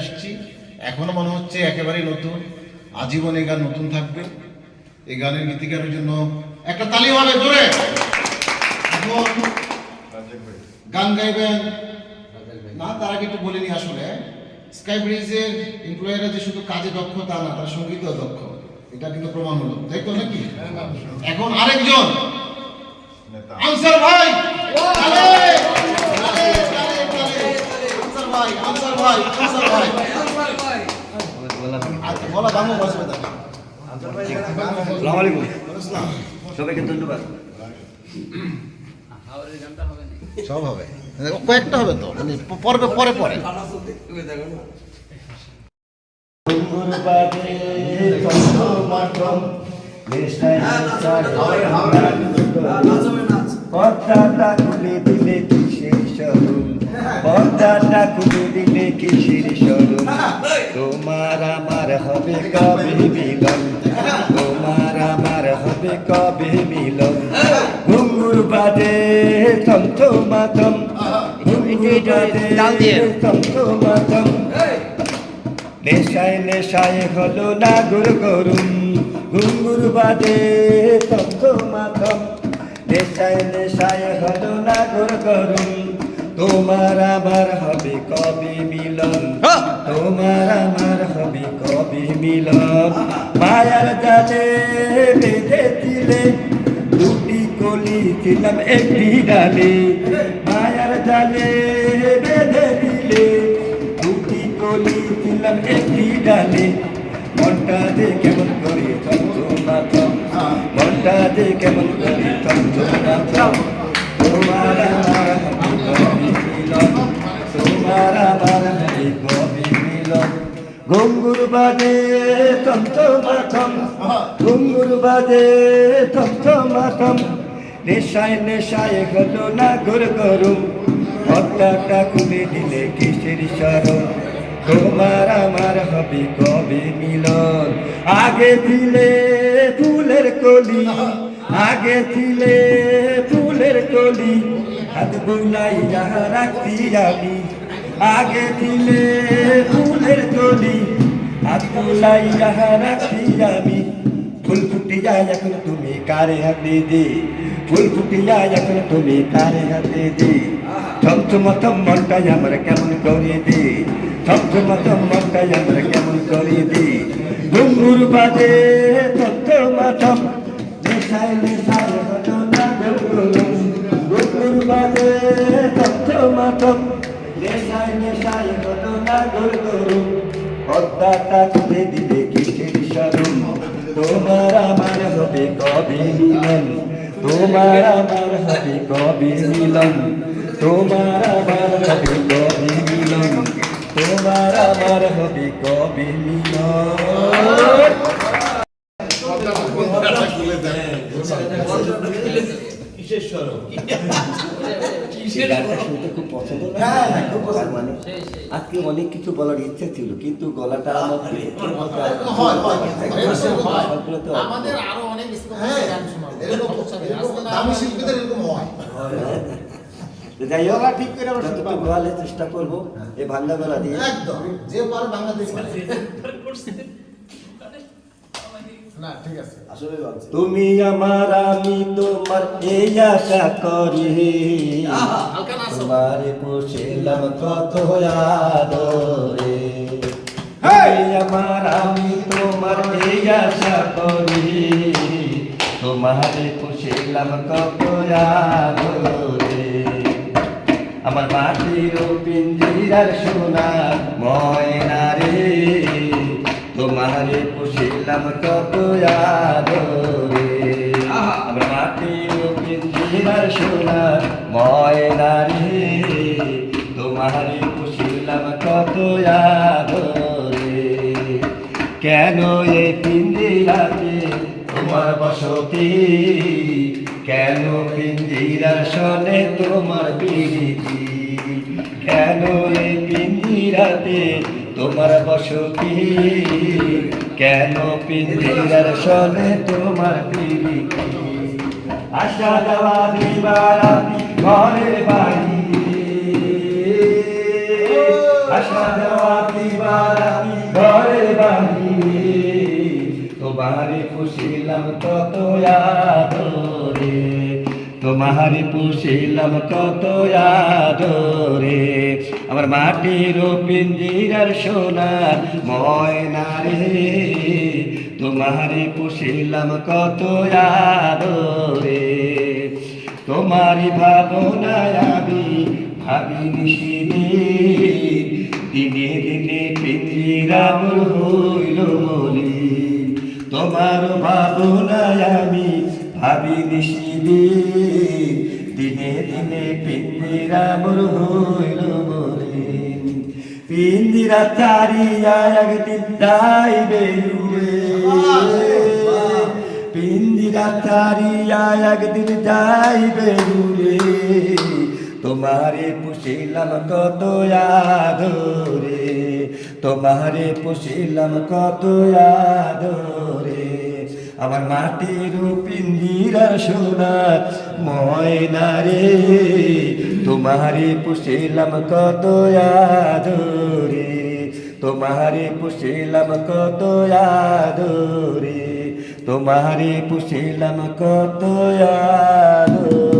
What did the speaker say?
আসছি, এখনো মনে হচ্ছে একেবারেই নতুন, আজীবন এই গান নতুন থাকবে। এই গানের গীতিকারের জন্য একটা তালি হবে জোরে। এখন গান গাইবেন না, তার আগে একটু বলিনি, আসলে স্কাই ব্রিজের এমপ্লয়াররা যে শুধু কাজে দক্ষ তা না, তারা সঙ্গীতেও দক্ষ, এটা কিন্তু প্রমাণ হলো, তাই তো নাকি? এখন আরেকজন আনসার ভাই, আনসার ভাই বলা দাম সবাইকে ধন্যবাদ। সব হবে, কয়েকটা হবে তো, মানে পরে পরে পরে পর্দাটা খুলে দিলে কিসের স্মরণ, পর্দাটা খুলে দিলে কিসের স্মরণ, তোমার আমার হবে কবে মিলন, তোমার আমার হবে কবে মিলন। ঘুঙুর বাজে থমথমাথম, ঘুঙুর বাজে থমথমাথম, নেশায় নেশায় হলো না গুর গরুম, ঘুঙুর বাজে থমথমাথম, নেশায় নেশায় হলো না গুর গরুম, তোমার আমার হবে কবে মিলন, তোমার আমার হবে কবে মিলন। মায়ার জালে বেঁধে দিলে দুটি কলি ছিলাম একটি ডালে, মায়ার জালে বেঁধে দিলে দুটি কলি ছিলাম একটি ডালে, মনটা যে কেমন করে থমথমাথম, মনটা যে কেমন করে থমথমাথম, তোমার আমার হবে কবে মিলন, তোমার আমার হবে কবে মিলন। ঘুঙুর বাজে থমথমাথম, ঘুঙুর বাজে থমথমাথম, নেশায় নেশায় হলো না ঘোর গরম, পর্দাটা খুলে দিলে কিসের স্মরণ, তোমার আমার হবে কবে মিলন। আগে দিলে ফুলের কলি, আগে দিলে ফুলের কলি, হাত বুলাই যাহা রাখতি আমি, আগে দিলে ফুলের কলি, হাত বুলাই যাহা রাখতি আমি, ফুল ফুটে যায় এখন তুমি কারে হাতে দে, ফুল ফুটে যায় এখন তুমি কারে হাতে দে, থমথমাথম মনটাই আমার কেমন করে দে, থমথমাথম মনটাই আমার কেমন করে দে। ঘুঙুর বাজে থমথমাথম, নেশায় নেশায় হলো না গুর গরুম, ঘুঙুর বাজে থমথমাথম, নেশায় নেশায় হলো না গুর গরুম, পর্দাটা খুলে দিলে কিসের স্মরণ, তোমার আমার হবে কবে মিলন, তোমার আমার হবে কবে মিলন, তোমার আমার হবে কবে মিলন, তোমার আমার হবে কবে মিলন। খুব পছন্দ, মানে আজকে অনেক কিছু বলার ইচ্ছা ছিল, কিন্তু গলাটা আমাদের আরো অনেক শিল্পীদের এরকম হয়। যাই হোক, ঠিক করে বলার চেষ্টা করবো এই বাংলা গলা দিয়ে, একদম যে পারে বাংলাদেশ না, ঠিক আছে। আসলে তুমি আমার আমি তোমার এই আশা করি, তোমারে পোষেলাম কত আদরে, তুমি আমার আমি তোমার এই আশা করি, তোমারে পোষেলাম কত আদরে, আমার মাটির পিঞ্জিরার সোনা ময়না রে, তোমারে পুষিলাম কত আদরে, আমার মাটির পিঞ্জিরার সোনা ময়না রে, তোমারে পুষিলাম কত আদরে, কেন এই পিঞ্জিরাতে তোমার বসতি, কেন পিঞ্জিরার সনে তোমার প্রীতি, কেন এই পিঞ্জিরাতে তোমার বসতি, কেন পিঞ্জিরার সনে তোমার প্রীতি, আশা যাওয়া দিবার ঘরের বাড়ি, সাজাওয়াতি বারাতি ঘরে বাহিরে তোমারে পুষিলাম কত আদরে তোমারে পুষিলাম কত আদরে আমার মাটির পিঞ্জিরার সোনার ময়না রে তোমারে পুষিলাম কত আদরে তোমারি ভাবনায় আমি ভাবি নিশিদিন দিনে দিনে পিঞ্জিরাম হইল মলি তোমার ভাবনায় আমি ভাবি নিশিদিন দিনে দিনে পিঞ্জিরাম হইল মলি পিঞ্জিরা চারিয়া একদিন যাইবে উড়ে পিঞ্জিরা চারিয়া একদিন যাইবে উড়ে তোমারে পুষিলাম কত আদরে তোমারে পুষিলাম কত আদরে আমার মাটির পিঞ্জিরা সোনার ময়না রে তোমারে পুষিলাম কত আদরে তোমারে পুষিলাম কত আদরে তোমারে পুষিলাম কত আদরে